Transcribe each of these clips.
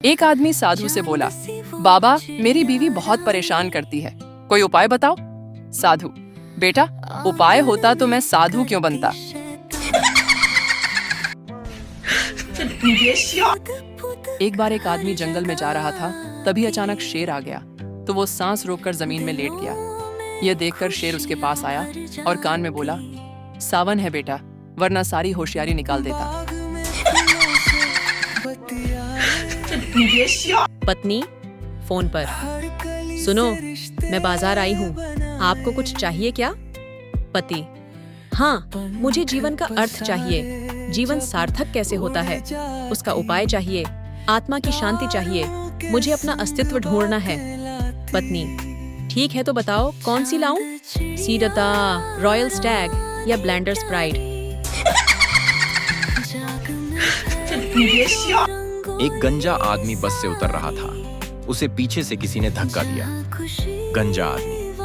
एक आदमी साधु से बोला, बाबा मेरी बीवी बहुत परेशान करती है, कोई उपाय बताओ। साधु, बेटा उपाय होता तो मैं साधु क्यों बनता। एक बार एक आदमी जंगल में जा रहा था, तभी अचानक शेर आ गया तो वो सांस रोककर जमीन में लेट गया। यह देखकर शेर उसके पास आया और कान में बोला, सावन है बेटा, वरना सारी होशियारी निकाल देता। पत्नी फोन पर, सुनो मैं बाजार आई हूँ, आपको कुछ चाहिए क्या? पति, हाँ मुझे जीवन का अर्थ चाहिए, जीवन सार्थक कैसे होता है उसका उपाय चाहिए, आत्मा की शांति चाहिए, मुझे अपना अस्तित्व ढूंढना है। पत्नी, ठीक है तो बताओ कौन सी लाऊं? सीडता, रॉयल स्टैग या ब्लेंडर्स प्राइड? एक गंजा आदमी बस से उतर रहा था, उसे पीछे से किसी ने धक्का दिया। गंजा आदमी,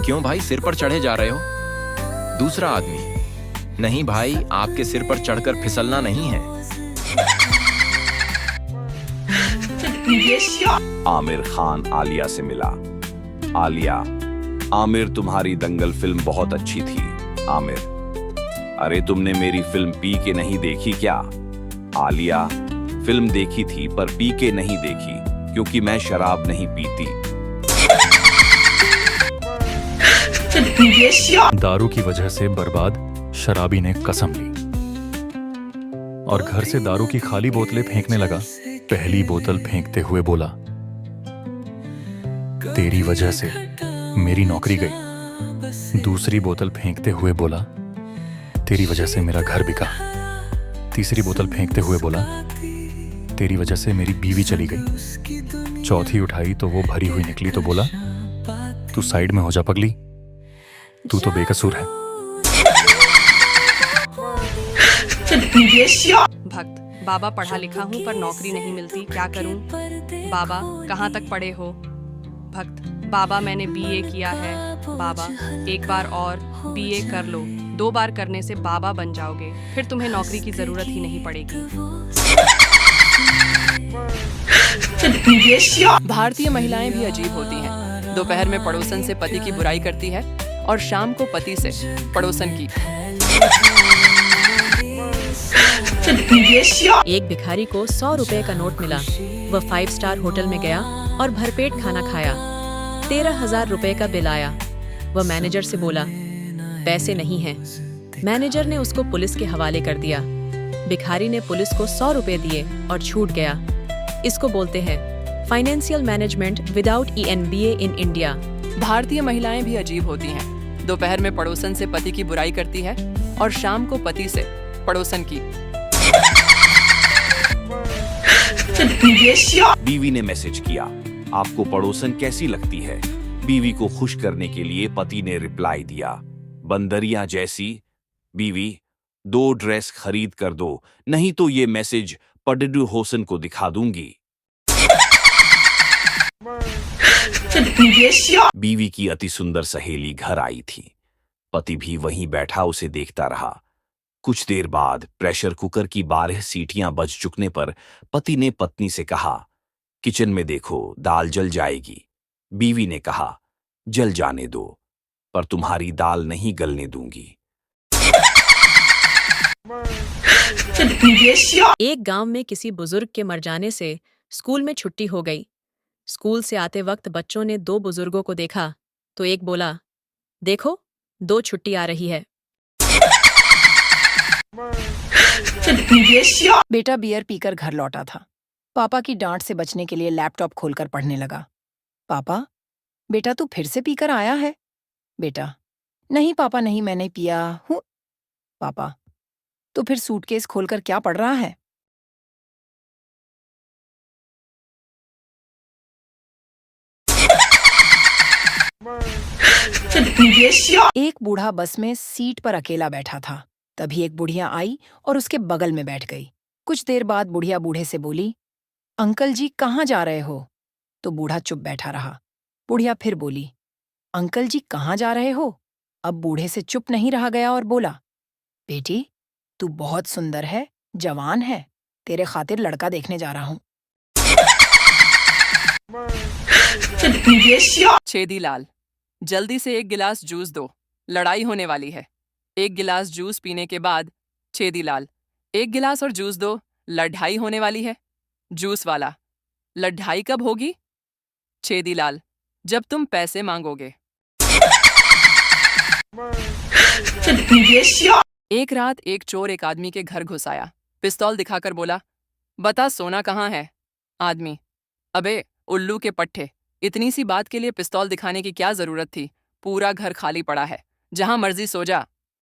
क्यों भाई सिर पर चढ़े जा रहे हो? दूसरा आदमी, नहीं भाई आपके सिर पर चढ़कर फिसलना नहीं है। आमिर खान आलिया से मिला। आलिया, आमिर तुम्हारी दंगल फिल्म बहुत अच्छी थी। आमिर, अरे तुमने मेरी फिल्म पी के नहीं देखी क्या? आलिया, फिल्म देखी थी पर पी के नहीं देखी क्योंकि मैं शराब नहीं पीती। दारू की वजह से बर्बाद शराबी ने कसम ली और घर से दारू की खाली बोतलें फेंकने लगा। पहली बोतल फेंकते हुए बोला, तेरी वजह से मेरी नौकरी गई। दूसरी बोतल फेंकते हुए बोला, तेरी वजह से मेरा घर बिका। तीसरी बोतल फेंकते हुए बोला, तेरी वजह से मेरी बीवी चली गई। चौथी उठाई तो वो भरी हुई निकली तो बोला, तू साइड में हो जा पगली, तू तो बेकसूर है। भक्त, बाबा पढ़ा लिखा हूँ पर नौकरी नहीं मिलती, क्या करूँ? बाबा कहाँ तक पढ़े हो? भक्त, बाबा मैंने बीए किया है। बाबा, एक बार और बीए कर लो, 2 बार करने से बाबा बन जाओगे, फिर तुम्हें नौकरी की जरूरत ही नहीं पड़ेगी। भारतीय महिलाएं भी अजीब होती हैं। दोपहर में पड़ोसन से पति की बुराई करती है और शाम को पति से पड़ोसन की। एक भिखारी को 100 रुपए का नोट मिला। वह 5 स्टार होटल में गया और भरपेट खाना खाया। 13,000 रुपए का बिल आया। वह मैनेजर से बोला, पैसे नहीं हैं। मैनेजर ने उसको पुलिस के हवाले कर दिया। भिखारी ने पुलिस को 100 रुपए दिए और छूट गया। इसको बोलते हैं financial management without ENBA in India. भारतीय महिलाएं भी अजीब होती हैं। दोपहर में पड़ोसन से पति की बुराई करती है और शाम को पति से पड़ोसन की। बीवी ने मैसेज किया, आपको पड़ोसन कैसी लगती है? बीवी को खुश करने के लिए पति ने रिप्लाई दिया, बंदरिया जैसी। बीवी, 2 ड्रेस खरीद कर दो, नहीं तो ये मैसेज पडडू होसन को दिखा दूंगी। बीवी की अति सुंदर सहेली घर आई थी। पति भी वहीं बैठा उसे देखता रहा। कुछ देर बाद प्रेशर कुकर की 12 सीटियां बज चुकने पर पति ने पत्नी से कहा, किचन में देखो दाल जल जाएगी। बीवी ने कहा, जल जाने दो, पर तुम्हारी दाल नहीं गलने दूंगी। एक गांव में किसी बुजुर्ग के मर जाने से स्कूल में छुट्टी हो गई। स्कूल से आते वक्त बच्चों ने 2 बुजुर्गों को देखा तो एक बोला, देखो 2 छुट्टी आ रही है। बेटा बियर पीकर घर लौटा था। पापा की डांट से बचने के लिए लैपटॉप खोलकर पढ़ने लगा। पापा, बेटा तू फिर से पीकर आया है? बेटा, नहीं पापा नहीं, मैंने पिया हूँ। पापा, तो फिर सूटकेस खोलकर क्या पढ़ रहा है? एक बूढ़ा बस में सीट पर अकेला बैठा था। तभी एक बुढ़िया आई और उसके बगल में बैठ गई। कुछ देर बाद बुढ़िया बूढ़े से बोली, अंकल जी कहाँ जा रहे हो? तो बूढ़ा चुप बैठा रहा। बुढ़िया फिर बोली, अंकल जी कहाँ जा रहे हो? अब बूढ़े से चुप नहीं रहा गया और बोला, बेटी तू बहुत सुंदर है, जवान है, तेरे खातिर लड़का देखने जा रहा हूँ। छेदीलाल, जल्दी से एक गिलास जूस दो, लड़ाई होने वाली है। एक गिलास जूस पीने के बाद छेदीलाल, एक गिलास और जूस दो, लड़ाई होने वाली है। जूस वाला, लड़ाई कब होगी? छेदीलाल, जब तुम पैसे मांगोगे। एक रात एक चोर एक आदमी के घर घुस आया, पिस्तौल दिखाकर बोला, बता सोना कहाँ है? आदमी, अबे उल्लू के पट्टे, इतनी सी बात के लिए पिस्तौल दिखाने की क्या जरूरत थी? पूरा घर खाली पड़ा है, जहां मर्जी सो जा।